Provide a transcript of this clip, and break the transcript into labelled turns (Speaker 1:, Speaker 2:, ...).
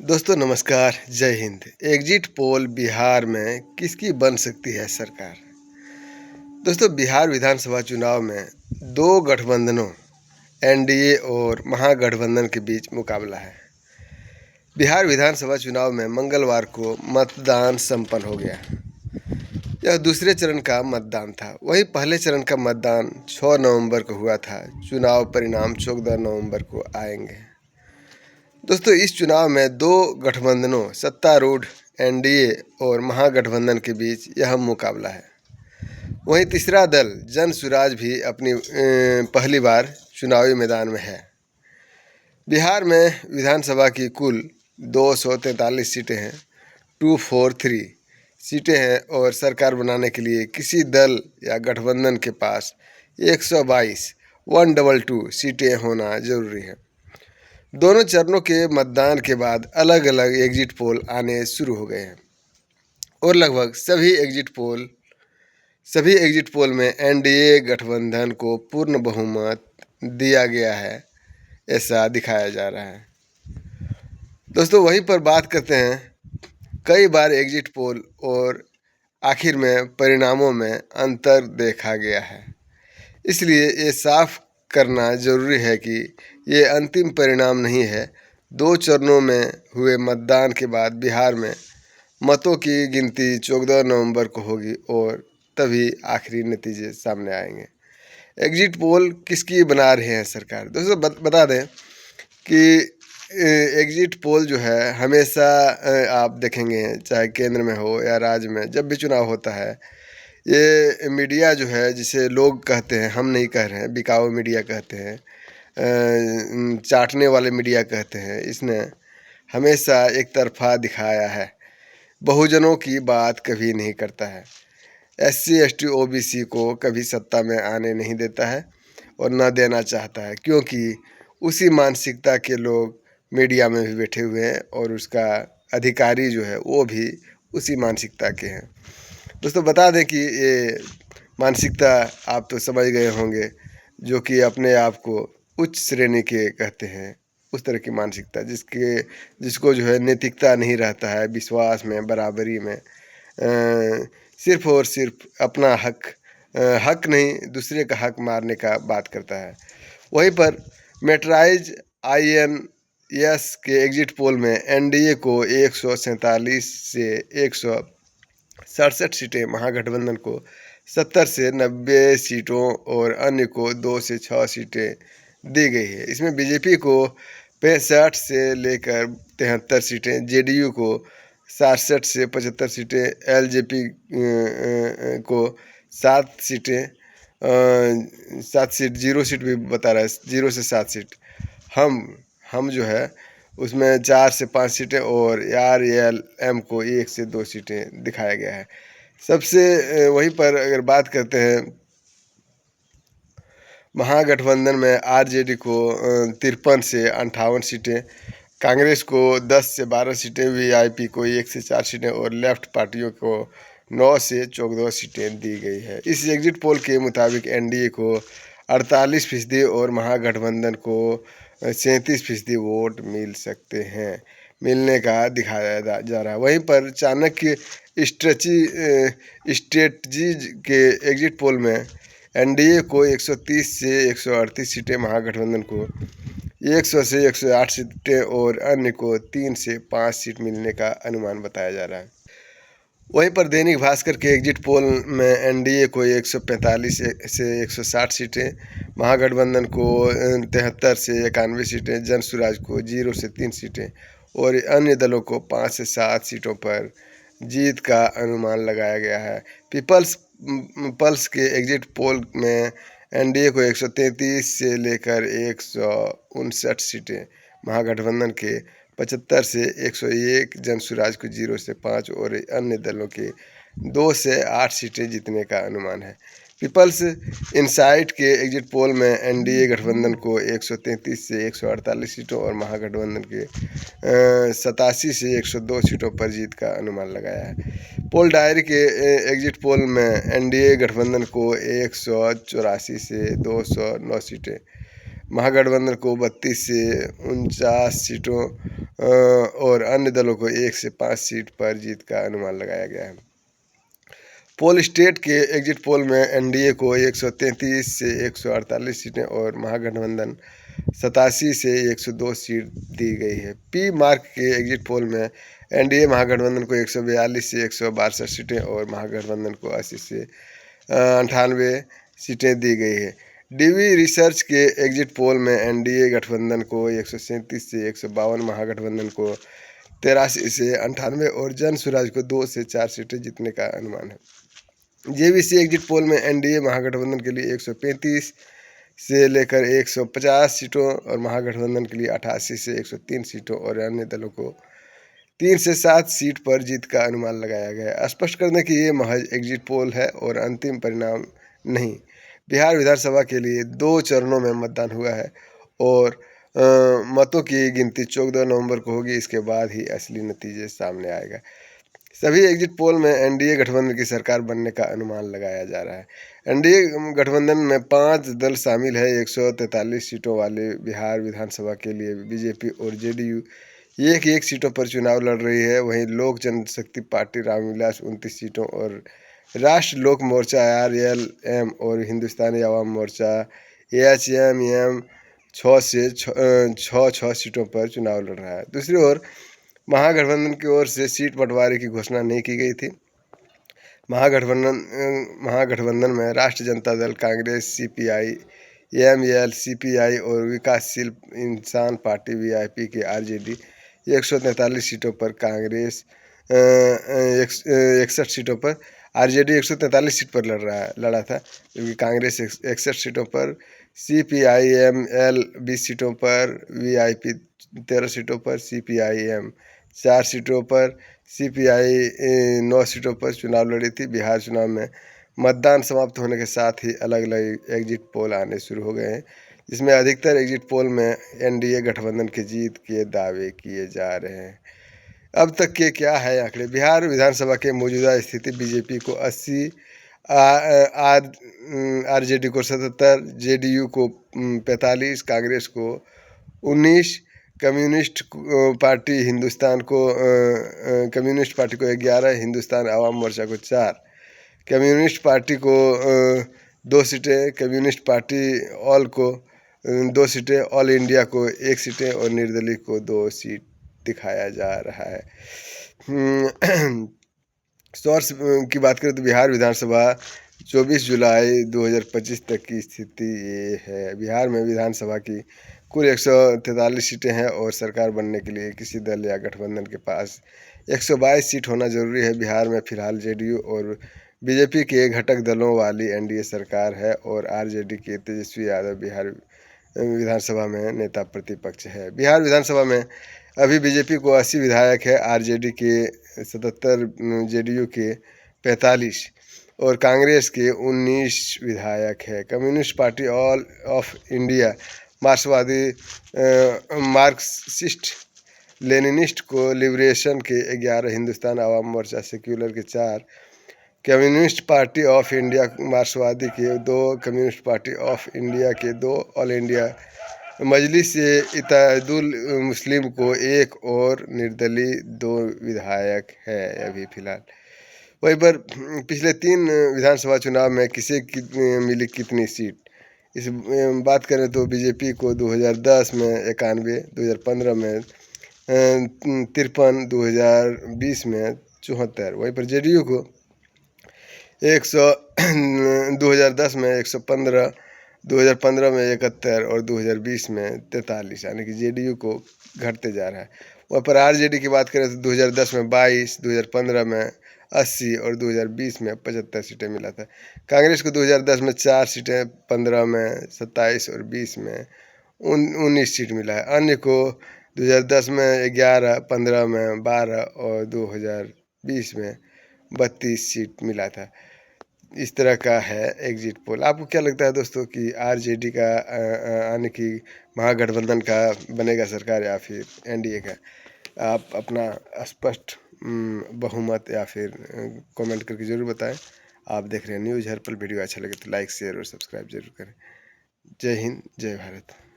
Speaker 1: दोस्तों नमस्कार, जय हिंद। एग्जिट पोल बिहार में किसकी बन सकती है सरकार? दोस्तों बिहार विधानसभा चुनाव में दो गठबंधनों एनडीए और महागठबंधन के बीच मुकाबला है। बिहार विधानसभा चुनाव में मंगलवार को मतदान संपन्न हो गया। यह दूसरे चरण का मतदान था। वहीं पहले चरण का मतदान 6 नवंबर को हुआ था। चुनाव परिणाम 14 नवंबर को आएंगे। दोस्तों इस चुनाव में दो गठबंधनों सत्तारूढ़ एनडीए और महागठबंधन के बीच यह मुकाबला है। वहीं तीसरा दल जन सुराज भी अपनी पहली बार चुनावी मैदान में है। बिहार में विधानसभा की कुल 243 सीटें हैं, 243 सीटें हैं और सरकार बनाने के लिए किसी दल या गठबंधन के पास 122 सीटें होना जरूरी है। दोनों चरणों के मतदान के बाद अलग अलग एग्जिट पोल आने शुरू हो गए हैं और लगभग सभी एग्जिट पोल में एनडीए गठबंधन को पूर्ण बहुमत दिया गया है, ऐसा दिखाया जा रहा है। दोस्तों वहीं पर बात करते हैं, कई बार एग्जिट पोल और आखिर में परिणामों में अंतर देखा गया है। इसलिए ये साफ करना जरूरी है कि ये अंतिम परिणाम नहीं है। दो चरणों में हुए मतदान के बाद बिहार में मतों की गिनती 14 नवंबर को होगी और तभी आखिरी नतीजे सामने आएंगे। एग्जिट पोल किसकी बना रहे हैं सरकार? दोस्तों बता दें कि एग्जिट पोल जो है हमेशा आप देखेंगे, चाहे केंद्र में हो या राज्य में, जब भी चुनाव होता है ये मीडिया जो है, जिसे लोग कहते हैं, हम नहीं कह रहे हैं, बिकाऊ मीडिया कहते हैं, चाटने वाले मीडिया कहते हैं, इसने हमेशा एक तरफा दिखाया है। बहुजनों की बात कभी नहीं करता है। SC ST OBC को कभी सत्ता में आने नहीं देता है और न देना चाहता है, क्योंकि उसी मानसिकता के लोग मीडिया में भी बैठे हुए हैं और उसका अधिकारी जो है वो भी उसी मानसिकता के हैं। दोस्तों बता दें कि ये मानसिकता आप तो समझ गए होंगे, जो कि अपने आप को उच्च श्रेणी के कहते हैं, उस तरह की मानसिकता जिसको जो है नैतिकता नहीं रहता है, विश्वास में, बराबरी में, सिर्फ और सिर्फ अपना हक नहीं दूसरे का हक मारने का बात करता है। वहीं पर मेट्राइज INS के एग्जिट पोल में एनडीए को 147 से 167 सीटें, महागठबंधन को 70 से 90 सीटों और अन्य को 2 से 6 सीटें दी गई है। इसमें बीजेपी को 65 से लेकर 73 सीटें, जेडीयू को 67 से 75 सीटें, एलजेपी को 7 सीटें, 7 सीट, 0 सीट भी बता रहा है, 0 से 7 सीट, हम जो है उसमें 4 से 5 सीटें और RLM को 1 से 2 सीटें दिखाया गया है। सबसे वहीं पर अगर बात करते हैं, महागठबंधन में RJD को 53 से 58 सीटें, कांग्रेस को 10 से 12 सीटें, VIP को 1 से 4 सीटें और लेफ्ट पार्टियों को 9 से 14 सीटें दी गई है। इस एग्जिट पोल के मुताबिक एनडीए को 48% और महागठबंधन को 37% वोट मिल सकते हैं, मिलने का दिखाया जा रहा है। वहीं पर चाणक्य स्ट्रेटजीज के एग्जिट पोल में एनडीए को 130 से 138 सीटें, महागठबंधन को 100 से 108 सीटें और अन्य को 3 से 5 सीट मिलने का अनुमान बताया जा रहा है। वहीं पर दैनिक भास्कर के एग्जिट पोल में एनडीए को 145 से 160 सीटें, महागठबंधन को 73 से 91 सीटें, जन सुराज को 0 से 3 सीटें और अन्य दलों को 5 से 7 सीटों पर जीत का अनुमान लगाया गया है। पीपल्स पल्स के एग्जिट पोल में एनडीए को 133 से लेकर 159 सीटें, महागठबंधन के 75 से 101, जन सुराज को 0 से 5 और अन्य दलों के 2 से 8 सीटें जीतने का अनुमान है। पीपल्स इनसाइट के एग्जिट पोल में एनडीए गठबंधन को 133 से 148 सीटों और महागठबंधन के 87 से 102 सीटों पर जीत का अनुमान लगाया है। पोल डायरी के एग्जिट पोल में एनडीए गठबंधन को 184 से 209 सीटें, महागठबंधन को 32 से 49 सीटों और अन्य दलों को 1 से 5 सीट पर जीत का अनुमान लगाया गया है। पोल स्टेट के एग्जिट पोल में एनडीए को 133 से 148 सीटें और महागठबंधन 87 से 102 सीट दी गई है। पी मार्क के एग्जिट पोल में एनडीए महागठबंधन को 142 से 162 सीटें और महागठबंधन को 80 से 98 सीटें दी गई है। डीवी रिसर्च के एग्जिट पोल में एनडीए गठबंधन को 137 से 152, महागठबंधन को 83 से 98 और जन स्वराज को 2 से 4 सीटें जीतने का अनुमान है। जेवीसी एग्जिट पोल में एनडीए महागठबंधन के लिए 135 से लेकर 150 सीटों और महागठबंधन के लिए 88 से 103 सीटों और अन्य दलों को 3 से 7 सीट पर जीत का अनुमान लगाया गया है। स्पष्ट कर दें कि ये महज एग्जिट पोल है और अंतिम परिणाम नहीं। बिहार विधानसभा के लिए 2 चरणों में मतदान हुआ है और मतों की गिनती 14 नवंबर को होगी। इसके बाद ही असली नतीजे सामने आएगा। सभी एग्जिट पोल में एनडीए गठबंधन की सरकार बनने का अनुमान लगाया जा रहा है। एनडीए गठबंधन में 5 दल शामिल है। 143 सीटों वाले बिहार विधानसभा के लिए बीजेपी और जेडीयू एक सीटों पर चुनाव लड़ रही है। वहीं लोक जनशक्ति पार्टी रामविलास 29 सीटों और राष्ट्र लोक मोर्चा आरएलएम और हिंदुस्तानी आवाम मोर्चा एएचएम 6 से 6 सीटों पर चुनाव लड़ रहा है। दूसरी ओर महागठबंधन की ओर से सीट बंटवारे की घोषणा नहीं की गई थी। महागठबंधन में राष्ट्रीय Janata Dal, Congress, CPI ML, CPI और विकासशील इंसान पार्टी वीआईपी के आरजेडी 143 सीटों पर, कांग्रेस 61 सीटों पर, आरजेडी 143 सीट पर लड़ा था, क्योंकि कांग्रेस 61 सीटों पर, सीपीआई एमएल 20 सीटों पर, वीआईपी 13 सीटों पर, सीपीआईएम 4 सीटों पर, सीपीआई 9 सीटों पर चुनाव लड़ी थी। बिहार चुनाव में मतदान समाप्त होने के साथ ही अलग अलग एग्जिट पोल आने शुरू हो गए हैं, जिसमें अधिकतर एग्जिट पोल में एनडीए गठबंधन की जीत के दावे किए जा रहे हैं। अब तक के क्या है आंकड़े? बिहार विधानसभा के मौजूदा स्थिति: बीजेपी को 80, आरजेडी को 77, जेडीयू को 45, कांग्रेस को 19, कम्युनिस्ट पार्टी को 11, हिंदुस्तान आवाम मोर्चा को 4, कम्युनिस्ट पार्टी को 2 सीटें, कम्युनिस्ट पार्टी ऑल को 2 सीटें, ऑल इंडिया को 1 सीटें और निर्दलीय को 2 सीट दिखाया जा रहा है। सोर्स की बात करें तो बिहार विधानसभा 24 जुलाई 2025 तक की स्थिति ये है। बिहार में विधानसभा की कुल 143 सीटें हैं और सरकार बनने के लिए किसी दल या गठबंधन के पास 122 सीट होना जरूरी है। बिहार में फिलहाल जेडीयू और बीजेपी के घटक दलों वाली एनडीए सरकार है और आरजेडी के तेजस्वी यादव बिहार विधानसभा में नेता प्रतिपक्ष है। बिहार विधानसभा में अभी बीजेपी को 80 विधायक है, आरजेडी के 77, जेडीयू के 45 और कांग्रेस के 19 विधायक है। Communist party all of India, मार्क्सवादी मार्क्सिस्ट लेनिनिस्ट को लिबरेशन के 11, हिंदुस्तान आवाम मोर्चा सेक्युलर के 4, कम्युनिस्ट पार्टी ऑफ इंडिया मार्क्सवादी के 2, कम्युनिस्ट पार्टी ऑफ इंडिया के 2, ऑल इंडिया मजलिस इत्तेहादुल मुस्लिम को 1 और निर्दलीय 2 विधायक है अभी फिलहाल। वहीं पर पिछले 3 विधानसभा चुनाव में किसे मिली कितनी सीट, इस बात करें तो बीजेपी को 2010 में 91, 2015 में 53, 2020 में 74। वहीं पर जेडीयू को 2010 में 115, 2015 में 71 और 2020 में 43, यानी कि जेडीयू को घटते जा रहा है। वहाँ पर आरजेडी की बात करें तो 2010 में 22, 2015 में 80 और 2020 में 75 सीटें मिला था। कांग्रेस को 2010 में 4 सीटें, 15 में 27 और 20 में 19 सीट मिला है। अन्य को 2010 में 11, 15 में 12 और 2020 में 32 सीट मिला था। इस तरह का है एग्जिट पोल। आपको क्या लगता है दोस्तों कि आरजेडी का यानी कि महागठबंधन का बनेगा सरकार या फिर एनडीए का? आप अपना स्पष्ट बहुमत या फिर कमेंट करके ज़रूर बताएं। आप देख रहे हैं न्यूज़ हर्पल। वीडियो अच्छा लगे तो लाइक, शेयर और सब्सक्राइब जरूर करें। जय हिंद, जय भारत।